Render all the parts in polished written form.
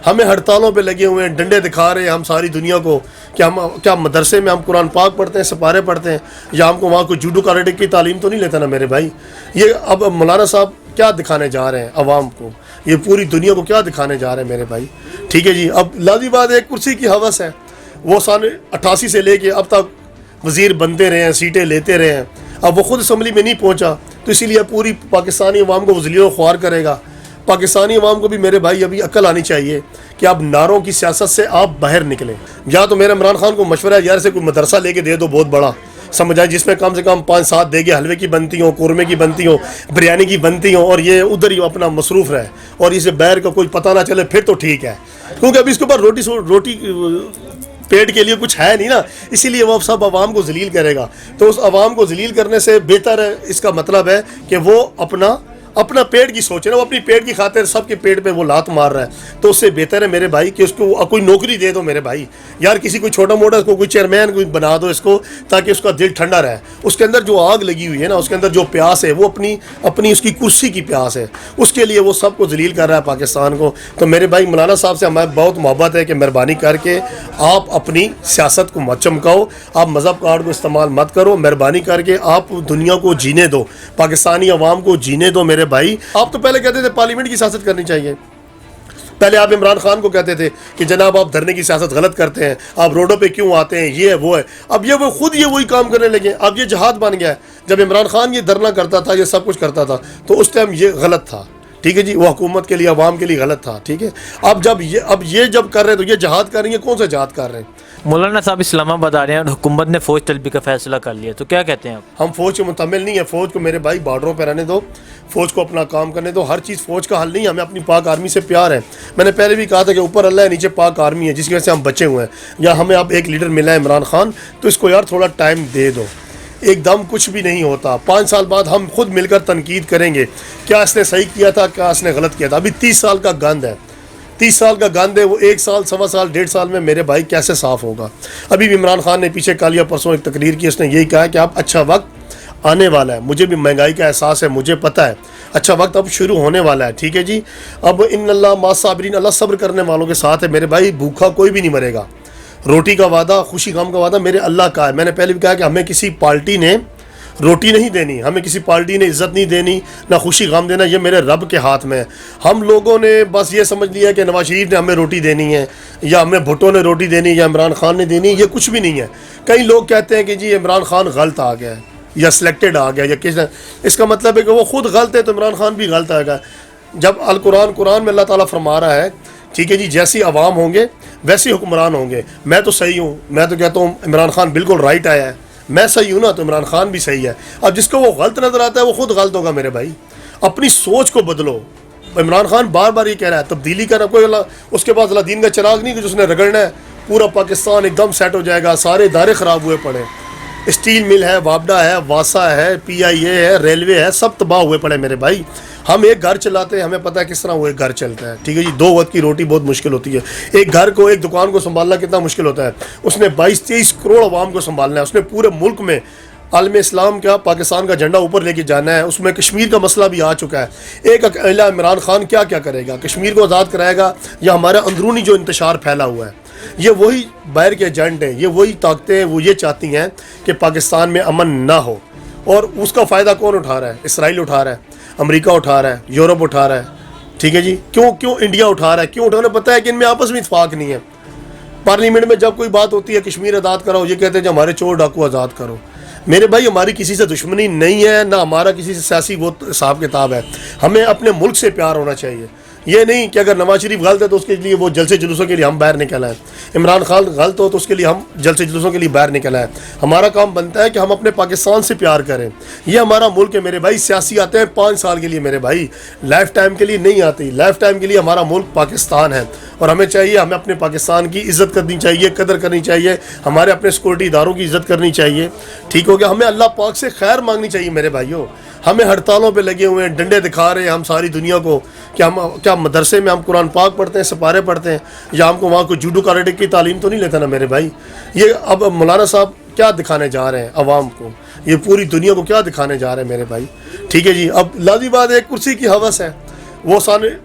ہمیں ہڑتالوں پہ لگے ہوئے ہیں، ڈنڈے دکھا رہے ہیں ہم ساری دنیا کو کہ ہم کیا مدرسے میں ہم قرآن پاک پڑھتے ہیں، سپارے پڑھتے ہیں، یا ہم کو وہاں کوئی جوڈو کراٹے کی تعلیم تو نہیں لیتا نا میرے بھائی۔ یہ اب مولانا صاحب کیا دکھانے جا رہے ہیں عوام کو، یہ پوری دنیا کو کیا دکھانے جا رہے ہیں میرے بھائی؟ ٹھیک ہے جی، اب لازمی بات ایک کرسی کی ہوس ہے، وہ سال 88 سے لے کے اب تک وزیر بنتے رہے ہیں، سیٹیں لیتے رہے ہیں، اب وہ خود اسمبلی میں نہیں پہنچا تو اسی لیے پوری پاکستانی عوام کو وہ ذلیل و خوار کرے گا۔ پاکستانی عوام کو بھی میرے بھائی ابھی عقل آنی چاہیے کہ آپ نعروں کی سیاست سے آپ باہر نکلیں۔ یا تو میرے عمران خان کو مشورہ ہے یار سے کوئی مدرسہ لے کے دے دو بہت بڑا، سمجھ آئے، جس میں کم سے کم 5-7 دیگے حلوے کی بنتی ہوں، قورمے کی بنتی ہوں، بریانی کی بنتی ہوں، اور یہ ادھر ہی اپنا مصروف رہے اور اسے باہر کا کوئی پتہ نہ چلے، پھر تو ٹھیک ہے، کیونکہ ابھی اس کے اوپر روٹی پیٹ کے لیے کچھ ہے نہیں نا، اسی لیے وہ سب عوام کو ذلیل کرے گا۔ تو اس عوام کو ذلیل کرنے سے بہتر ہے، اس کا مطلب ہے کہ وہ اپنا پیٹ کی سوچے نا، وہ اپنی پیٹ کی خاطر سب کے پیٹ پہ وہ لات مار رہا ہے، تو اس سے بہتر ہے میرے بھائی کہ اس کو کوئی نوکری دے دو میرے بھائی، یار کسی کوئی چھوٹا موٹا اس کو کوئی چیئرمین کوئی بنا دو اس کو، تاکہ اس کا دل ٹھنڈا رہے۔ اس کے اندر جو آگ لگی ہوئی ہے نا، اس کے اندر جو پیاس ہے وہ اپنی اس کی کرسی کی پیاس ہے، اس کے لیے وہ سب کو ذلیل کر رہا ہے پاکستان کو۔ تو میرے بھائی مولانا صاحب سے ہمیں بہت محبت ہے کہ مہربانی کر کے آپ اپنی سیاست کو مت چمکاؤ، آپ مذہب کارڈ کو استعمال مت کرو، مہربانی کر کے آپ دنیا کو جینے دو، پاکستانی عوام کو جینے دو میرے بھائی۔ آپ تو پہلے کہتے تھے پارلیمنٹ کی سیاست کرنی چاہیے، پہلے آپ عمران خان کو کہتے تھے کہ جناب آپ دھرنے کی سیاست غلط کرتے ہیں، آپ روڈوں پہ کیوں آتے ہیں، یہ ہے وہ ہے، اب یہ وہ خود وہی کام کرنے لگے، اب یہ جہاد بن گیا ہے۔ جب عمران خان یہ دھرنا کرتا تھا، یہ سب کچھ کرتا تھا، تو اس ٹائم یہ غلط تھا، ٹھیک ہے جی، وہ حکومت کے لیے عوام کے لیے غلط تھا، ٹھیک ہے۔ اب یہ جب کر رہے ہیں تو یہ جہاد کر رہی ہیں، کون سا جہاد کر رہے ہیں؟ مولانا صاحب اسلام آباد آ رہے ہیں اور حکومت نے فوج طلبی کا فیصلہ کر لیا، تو کیا کہتے ہیں آپ؟ ہم فوج کے متحمل نہیں ہیں، فوج کو میرے بھائی بارڈروں پہ رہنے دو، فوج کو اپنا کام کرنے دو، ہر چیز فوج کا حل نہیں ہے، ہمیں اپنی پاک آرمی سے پیار ہے۔ میں نے پہلے بھی کہا تھا کہ اوپر اللہ ہے، نیچے پاک آرمی ہے، جس کی وجہ سے ہم بچے ہوئے ہیں، یا ہمیں اب ایک لیڈر ملا ہے عمران خان، تو اس کو یار تھوڑا ٹائم دے دو، ایک دم کچھ بھی نہیں ہوتا، 5 سال بعد ہم خود مل کر تنقید کریں گے، کیا اس نے صحیح کیا تھا، کیا اس نے غلط کیا تھا۔ ابھی 30 سال کا گند ہے، 30 سال کا گند ہے، وہ 1 سال 1.25 سال 1.5 سال میں میرے بھائی کیسے صاف ہوگا؟ ابھی بھی عمران خان نے پیچھے کالیا پرسوں ایک تقریر کی، اس نے یہی کہا کہ اب اچھا وقت آنے والا ہے، مجھے بھی مہنگائی کا احساس ہے، مجھے پتہ ہے اچھا وقت اب شروع ہونے والا ہے، ٹھیک ہے جی۔ اب ان اللہ مع الصابرین، اللہ صبر کرنے والوں کے ساتھ ہے میرے بھائی، بھوکا کوئی بھی نہیں مرے گا، روٹی کا وعدہ، خوشی غم کا وعدہ میرے اللہ کا ہے۔ میں نے پہلے بھی کہا کہ ہمیں کسی پارٹی نے روٹی نہیں دینی، ہمیں کسی پارٹی نے عزت نہیں دینی، نہ خوشی غم دینا، یہ میرے رب کے ہاتھ میں ہے۔ ہم لوگوں نے بس یہ سمجھ لیا کہ نواز شریف نے ہمیں روٹی دینی ہے، یا ہمیں بھٹو نے روٹی دینی، یا عمران خان نے دینی، یہ کچھ بھی نہیں ہے۔ کئی لوگ کہتے ہیں کہ جی عمران خان غلط آ گیا ہے، یا سلیکٹڈ آ گیا، یا کس، اس کا مطلب ہے کہ وہ خود غلط ہے تو عمران خان بھی غلط آئے گا۔ جب قرآن میں اللہ تعالیٰ فرما رہا ہے، ٹھیک ہے جی، جیسی عوام ہوں گے ویسے حکمران ہوں گے، میں تو صحیح ہوں، میں تو کہتا ہوں عمران خان بالکل رائٹ آیا ہے، میں صحیح ہوں نا تو عمران خان بھی صحیح ہے۔ اب جس کو وہ غلط نظر آتا ہے وہ خود غلط ہوگا میرے بھائی، اپنی سوچ کو بدلو۔ عمران خان بار بار یہ کہہ رہا ہے تبدیلی کرنا، کوئی اس کے بعد اللہ دین کا چراغ نہیں کہ جس نے رگڑنا ہے، پورا پاکستان ایک دم سیٹ ہو جائے گا، سارے ادارے خراب ہوئے پڑے، اسٹیل مل ہے، وابڈا ہے، واسا ہے، PIA ہے، ریلوے ہے، سب تباہ ہوئے پڑے میرے بھائی۔ ہم ایک گھر چلاتے ہیں، ہمیں پتہ ہے کس طرح وہ ایک گھر چلتا ہے، ٹھیک ہے جی، 2 وقت کی روٹی بہت مشکل ہوتی ہے، ایک گھر کو، ایک دکان کو سنبھالنا کتنا مشکل ہوتا ہے، اس نے 22-23 کروڑ عوام کو سنبھالنا ہے، اس نے پورے ملک میں عالم اسلام کا، پاکستان کا جھنڈا اوپر لے کے جانا ہے، اس میں کشمیر کا مسئلہ بھی آ چکا ہے۔ ایک اکیلا عمران خان کیا کرے گا؟ کشمیر کو آزاد کرائے گا یا ہمارا اندرونی جو انتشار پھیلا ہوا ہے؟ یہ وہی باہر کے ایجنٹ ہیں، یہ وہی طاقتیں، وہ یہ چاہتی ہیں کہ پاکستان میں امن نہ ہو، اور اس کا فائدہ کون اٹھا رہا ہے؟ اسرائیل اٹھا رہا ہے، امریکہ اٹھا رہا ہے، یورپ اٹھا رہا ہے، ٹھیک ہے جی۔ کیوں انڈیا اٹھا رہا ہے؟ کیوں اٹھا رہا ہے؟ پتہ ہے کہ ان میں آپس میں اتفاق نہیں ہے۔ پارلیمنٹ میں جب کوئی بات ہوتی ہے کشمیر آزاد کراؤ، یہ کہتے ہیں کہ ہمارے چور ڈاکو آزاد کرو۔ میرے بھائی ہماری کسی سے دشمنی نہیں ہے، نہ ہمارا کسی سے سیاسی وہ حساب کتاب ہے، ہمیں اپنے ملک سے پیار ہونا چاہیے۔ یہ نہیں کہ اگر نواز شریف غلط ہے تو اس کے لیے وہ جلسے جلوسوں کے لیے ہم باہر نکل آئیں، عمران خان غلط ہو تو اس کے لیے ہم جلسے جلوسوں کے لیے باہر نکل آئیں۔ ہمارا کام بنتا ہے کہ ہم اپنے پاکستان سے پیار کریں، یہ ہمارا ملک ہے میرے بھائی۔ سیاسی آتے ہیں 5 سال کے لیے میرے بھائی، لائف ٹائم کے لیے نہیں آتی، لائف ٹائم کے لیے ہمارا ملک پاکستان ہے، اور ہمیں چاہیے، ہمیں اپنے پاکستان کی عزت کرنی چاہیے، قدر کرنی چاہیے، ہمارے اپنے سیکورٹی اداروں کی عزت کرنی چاہیے، ٹھیک ہو گیا۔ ہمیں اللہ پاک سے خیر مانگنی چاہیے میرے بھائیوں۔ ہمیں ہڑتالوں پہ لگے ہوئے ہیں، ڈنڈے دکھا رہے ہیں ہم ساری دنیا کو کہ ہم کیا مدرسے میں ہم قرآن پاک پڑھتے ہیں، سپارے پڑھتے ہیں، یا ہم کو وہاں کوئی جوڈو کراٹے کی تعلیم تو نہیں لیتا نا میرے بھائی۔ یہ اب مولانا صاحب کیا دکھانے جا رہے ہیں عوام کو، یہ پوری دنیا کو کیا دکھانے جا رہے ہیں میرے بھائی، ٹھیک ہے جی۔ اب لازمی بات ایک کرسی کی ہوس ہے، وہ سال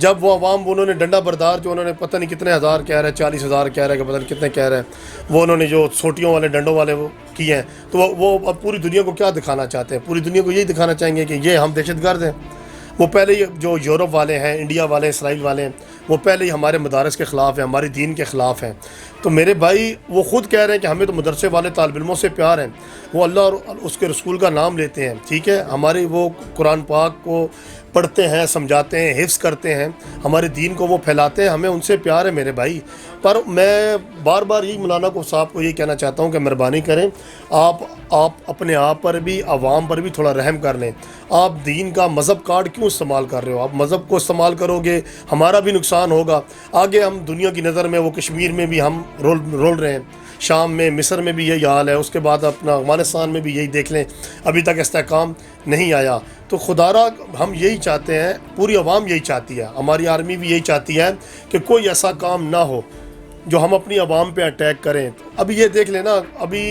جب وہ عوام انہوں نے ڈنڈا بردار جو انہوں نے پتہ نہیں کتنے ہزار کہہ رہے ہیں 40,000 کہہ رہے ہیں کہ پتہ نہیں کتنے کہہ رہے ہیں وہ انہوں نے جو سوٹیوں والے ڈنڈوں والے وہ کیے ہیں تو وہ اب پوری دنیا کو کیا دکھانا چاہتے ہیں؟ پوری دنیا کو یہی دکھانا چاہیں گے کہ یہ ہم دہشت گرد ہیں۔ وہ پہلے ہی جو یورپ والے ہیں، انڈیا والے، اسرائیل والے ہیں، وہ پہلے ہی ہمارے مدارس کے خلاف ہیں، ہماری دین کے خلاف ہیں۔ تو میرے بھائی وہ خود کہہ رہے ہیں کہ ہمیں تو مدرسے والے طالب علموں سے پیار ہے، وہ اللہ اور اس کے رسول کا نام لیتے ہیں، ٹھیک ہے، ہماری وہ قرآن پاک کو پڑھتے ہیں، سمجھاتے ہیں، حفظ کرتے ہیں، ہمارے دین کو وہ پھیلاتے ہیں، ہمیں ان سے پیار ہے میرے بھائی۔ پر میں بار بار یہی مولانا کو صاحب کو یہی کہنا چاہتا ہوں کہ مہربانی کریں، آپ اپنے آپ پر بھی، عوام پر بھی تھوڑا رحم کر لیں۔ آپ دین کا مذہب کارڈ کیوں استعمال کر رہے ہو؟ آپ مذہب کو استعمال کرو گے ہمارا بھی نقصان ہوگا، آگے ہم دنیا کی نظر میں وہ کشمیر میں بھی ہم رول رہے ہیں، شام میں، مصر میں بھی یہی حال ہے، اس کے بعد اپنا افغانستان میں بھی یہی دیکھ لیں، ابھی تک استحکام نہیں آیا۔ تو خدا را ہم یہی چاہتے ہیں، پوری عوام یہی چاہتی ہے، ہماری آرمی بھی یہی چاہتی ہے کہ کوئی ایسا کام نہ ہو جو ہم اپنی عوام پہ اٹیک کریں۔ ابھی یہ دیکھ لینا، ابھی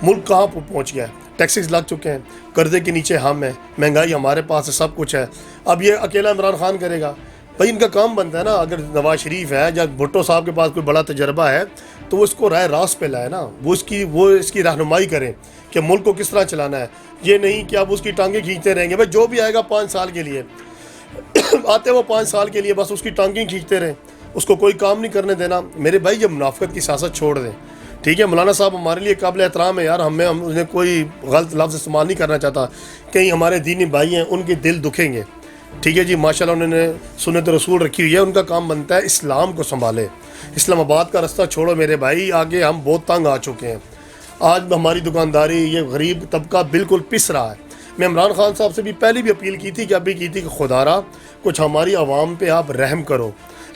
ملک کہاں پہنچ گیا ہے، ٹیکسز لگ چکے ہیں، قرضے کے نیچے ہم ہیں، مہنگائی ہمارے پاس ہے، سب کچھ ہے۔ اب یہ اکیلا عمران خان کرے گا؟ بھائی ان کا کام بنتا ہے نا، اگر نواز شریف ہے یا بھٹو صاحب کے پاس کوئی بڑا تجربہ ہے تو وہ اس کو رائے راست پہ لائے نا، وہ اس کی رہنمائی کریں کہ ملک کو کس طرح چلانا ہے۔ یہ نہیں کہ اب اس کی ٹانگیں کھینچتے رہیں گے۔ بھائی جو بھی آئے گا 5 سال کے لیے آتے وہ 5 سال کے لیے بس اس کی ٹانگیں کھینچتے رہیں، اس کو کوئی کام نہیں کرنے دینا۔ میرے بھائی جب منافقت کی سیاست چھوڑ دیں، ٹھیک ہے، مولانا صاحب ہمارے لیے قابل احترام ہے یار، ہم انہیں کوئی غلط لفظ استعمال نہیں کرنا چاہتا، کہیں ہمارے دینی بھائی ہیں ان کے دل دکھیں گے، ٹھیک ہے جی، ماشاءاللہ انہوں نے سنت رسول رکھی ہوئی ہے، ان کا کام بنتا ہے اسلام کو سنبھالے۔ اسلام آباد کا رستہ چھوڑو میرے بھائی، آگے ہم بہت تنگ آ چکے ہیں، آج ہماری دکانداری، یہ غریب طبقہ بالکل پس رہا ہے۔ میں عمران خان صاحب سے بھی پہلے بھی اپیل کی تھی کہ خدا را کچھ ہماری عوام پہ آپ رحم کرو،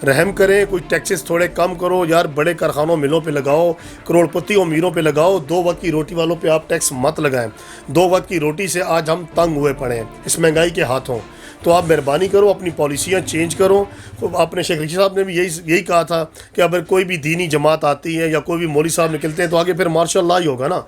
رحم کریں، کوئی ٹیکسز تھوڑے کم کرو یار، بڑے کارخانوں ملوں پہ لگاؤ، کروڑ پتی امیروں پہ لگاؤ، 2 وقت کی روٹی والوں پہ آپ ٹیکس مت لگائیں۔ 2 وقت کی روٹی سے آج ہم تنگ ہوئے پڑے ہیں اس مہنگائی کے ہاتھوں۔ تو آپ مہربانی کرو، اپنی پالیسیاں چینج کرو۔ اپنے شیخ رشید صاحب نے بھی یہی کہا تھا کہ اگر کوئی بھی دینی جماعت آتی ہے یا کوئی بھی مولوی صاحب نکلتے ہیں تو آگے پھر مارشل لا ہی ہوگا نا۔